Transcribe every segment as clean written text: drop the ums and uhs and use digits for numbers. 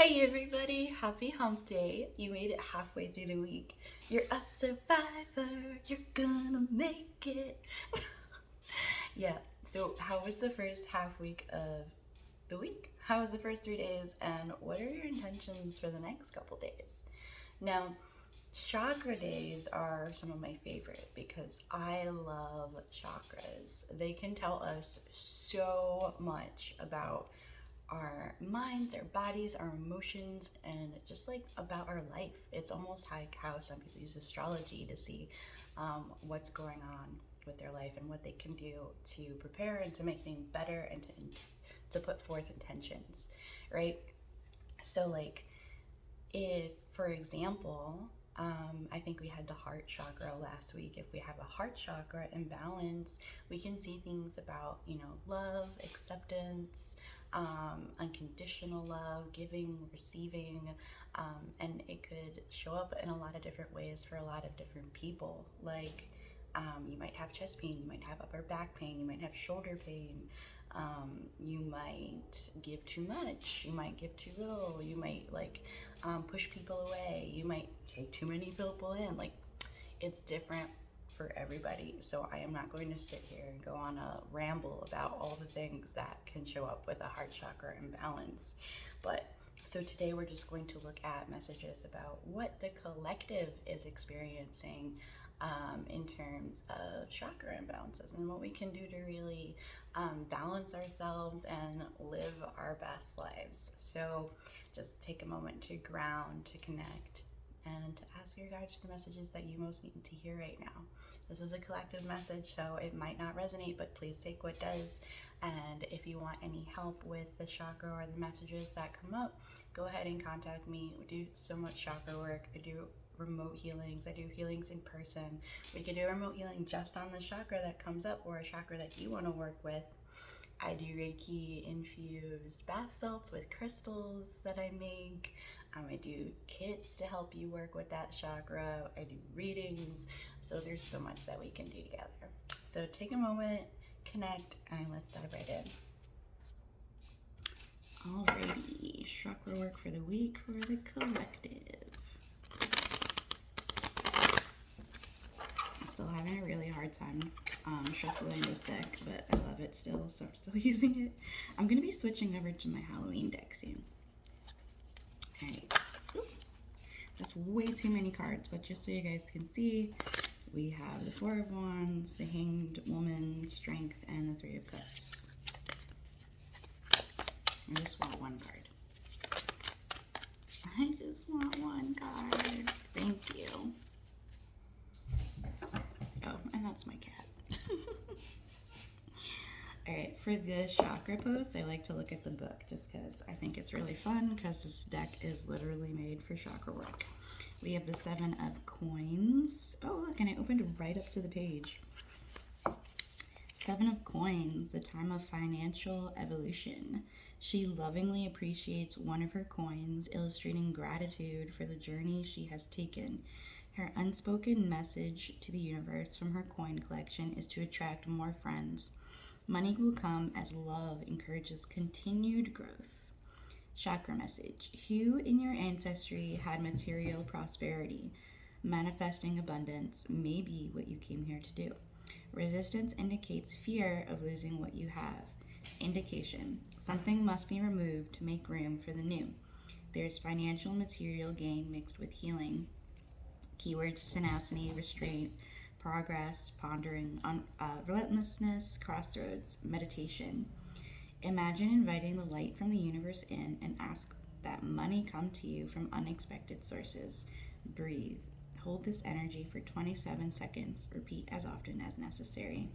Hey everybody, happy Hump Day. You made it halfway through the week. You're a survivor, you're gonna make it. Yeah, so how was the first half week of the week? How was the first 3 days, and what are your intentions for the next couple days? Now, Chakra Days are some of my favorite because I love chakras. They can tell us so much about our minds, our bodies, our emotions, and just like about our life. It's almost like how some people use astrology to see what's going on with their life and what they can do to prepare and to make things better and to put forth intentions, right? So, like, if, for example, I think we had the heart chakra last week. If we have a heart chakra imbalance, we can see things about, love, acceptance, unconditional love, giving, receiving, and it could show up in a lot of different ways for a lot of different people. Like, you might have chest pain, you might have upper back pain, you might have shoulder pain, you might give too much, you might give too little, you might push people away, you might take too many people in. Like, it's different for everybody. So I am not going to sit here and go on a ramble about all the things that can show up with a heart chakra imbalance. But so today we're just going to look at messages about what the collective is experiencing in terms of chakra imbalances and what we can do to really balance ourselves and live our best lives. So just take a moment to ground, to connect, and to ask your guides for the messages that you most need to hear right now. This is a collective message, so it might not resonate, but please take what does. And if you want any help with the chakra or the messages that come up, go ahead and contact me. We do so much chakra work. I do remote healings. I do healings in person. We can do remote healing just on the chakra that comes up or a chakra that you want to work with. I do reiki infused bath salts with crystals that I make. I do kits to help you work with that chakra. I do readings. So there's so much that we can do together. So take a moment, connect, and let's dive right in. Alrighty, chakra work for the week for the collective. I'm still having a really hard time shuffling this deck, but I love it still, so I'm still using it. I'm going to be switching over to my Halloween deck soon. Alright, that's way too many cards, but just so you guys can see, we have the Four of Wands, the Hanged Woman, Strength, and the Three of Cups. I just want one card. I just want one card. Thank you. Oh, and that's my cat. Alright, for the chakra post, I like to look at the book just because I think it's really fun because this deck is literally made for chakra work. We have the Seven of Coins. Oh, look, and I opened right up to the page. Seven of Coins, the time of financial evolution. She lovingly appreciates one of her coins, illustrating gratitude for the journey she has taken. Her unspoken message to the universe from her coin collection is to attract more friends. Money will come as love encourages continued growth. Chakra Message. Who in your ancestry had material prosperity? Manifesting abundance may be what you came here to do. Resistance indicates fear of losing what you have. Indication. Something must be removed to make room for the new. There's financial material gain mixed with healing. Keywords: tenacity, restraint, progress, pondering, relentlessness, crossroads, meditation. Imagine inviting the light from the universe in and ask that money come to you from unexpected sources. Breathe. Hold this energy for 27 seconds. Repeat as often as necessary.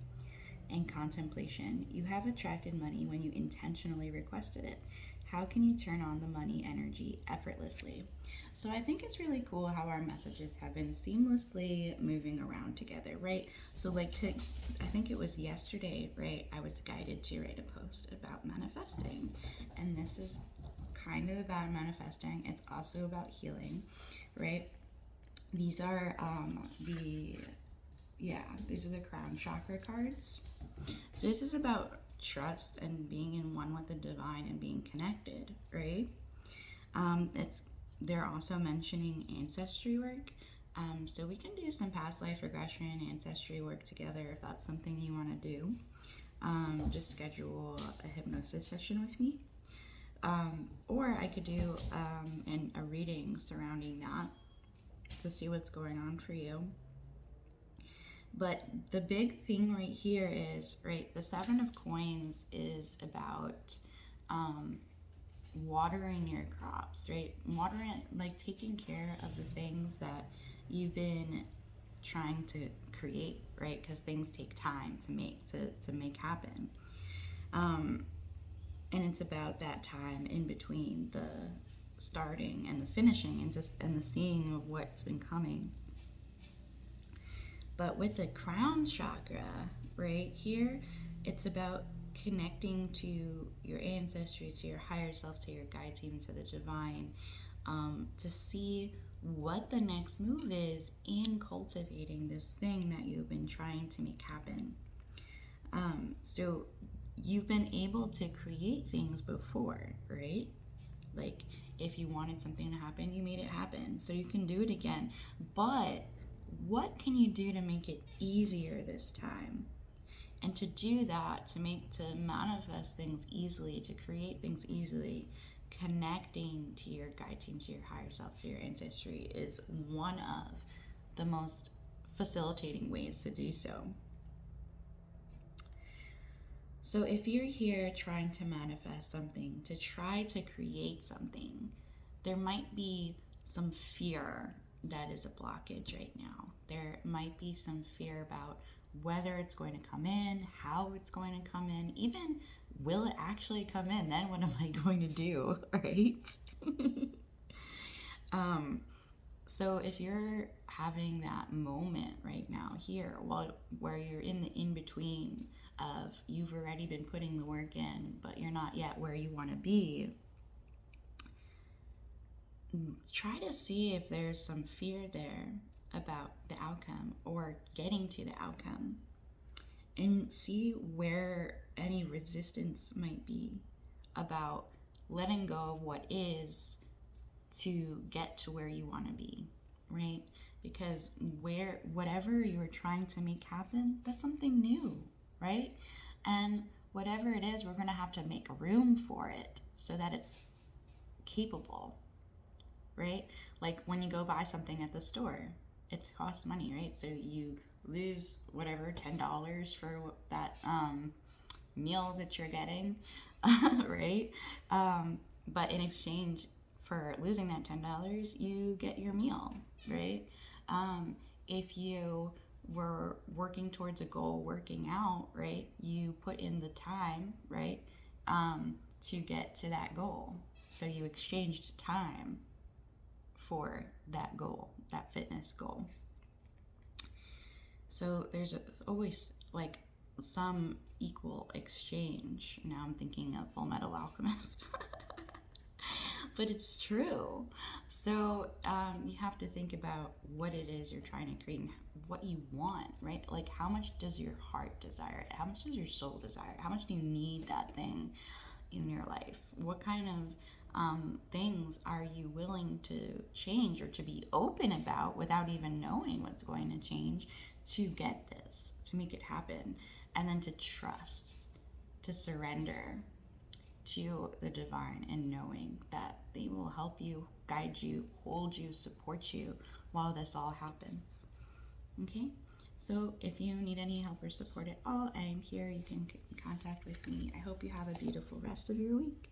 And contemplation. You have attracted money when you intentionally requested it. How can you turn on the money energy effortlessly? So I think it's really cool how our messages have been seamlessly moving around together, right? So I think it was yesterday, right, I was guided to write a post about manifesting. And this is kind of about manifesting. It's also about healing, right? These are these are the crown chakra cards. So this is about trust and being in one with the divine and being connected, right? They're also mentioning ancestry work. So we can do some past life regression, ancestry work together if that's something you want to do. Just schedule a hypnosis session with me. Or I could do a reading surrounding that to see what's going on for you. But the big thing right here is, right, the Seven of Coins is about watering your crops, right? Watering, like taking care of the things that you've been trying to create, right? Because things take time to make happen. And it's about that time in between the starting and the finishing and the seeing of what's been coming. But with the crown chakra right here, it's about connecting to your ancestry, to your higher self, to your guide team, to the divine, to see what the next move is in cultivating this thing that you've been trying to make happen. So you've been able to create things before, right? Like if you wanted something to happen, you made it happen. So you can do it again. But what can you do to make it easier this time? And to do that, to manifest things easily, to create things easily, connecting to your guide team, to your higher self, to your ancestry is one of the most facilitating ways to do so. So if you're here trying to manifest something, to try to create something, there might be some fear that is a blockage right now. There might be some fear about whether it's going to come in, how it's going to come in, even will it actually come in? Then what am I going to do, right? So if you're having that moment right now here, where you're in the in-between of you've already been putting the work in, but you're not yet where you want to be, try to see if there's some fear there about the outcome or getting to the outcome, and see where any resistance might be about letting go of what is to get to where you want to be, right? Because whatever you're trying to make happen, that's something new, right? And whatever it is, we're going to have to make room for it so that it's capable, right? Like when you go buy something at the store, it costs money, right? So you lose whatever, $10 for that meal that you're getting, right? But in exchange for losing that $10, you get your meal, right? If you were working towards a goal, working out, right, you put in the time, right, to get to that goal. So you exchanged time for that goal, that fitness goal. So there's always like some equal exchange. Now I'm thinking of Full Metal Alchemist. But it's true. So you have to think about what it is you're trying to create and what you want, right? Like how much does your heart desire it? How much does your soul desire it? How much do you need that thing in your life? What kind of things are you willing to change or to be open about without even knowing what's going to change to get this, to make it happen? And then to trust, to surrender to the divine, and knowing that they will help you, guide you, hold you, support you while this all happens. Okay? So if you need any help or support at all, I am here. You can get in contact with me. I hope you have a beautiful rest of your week.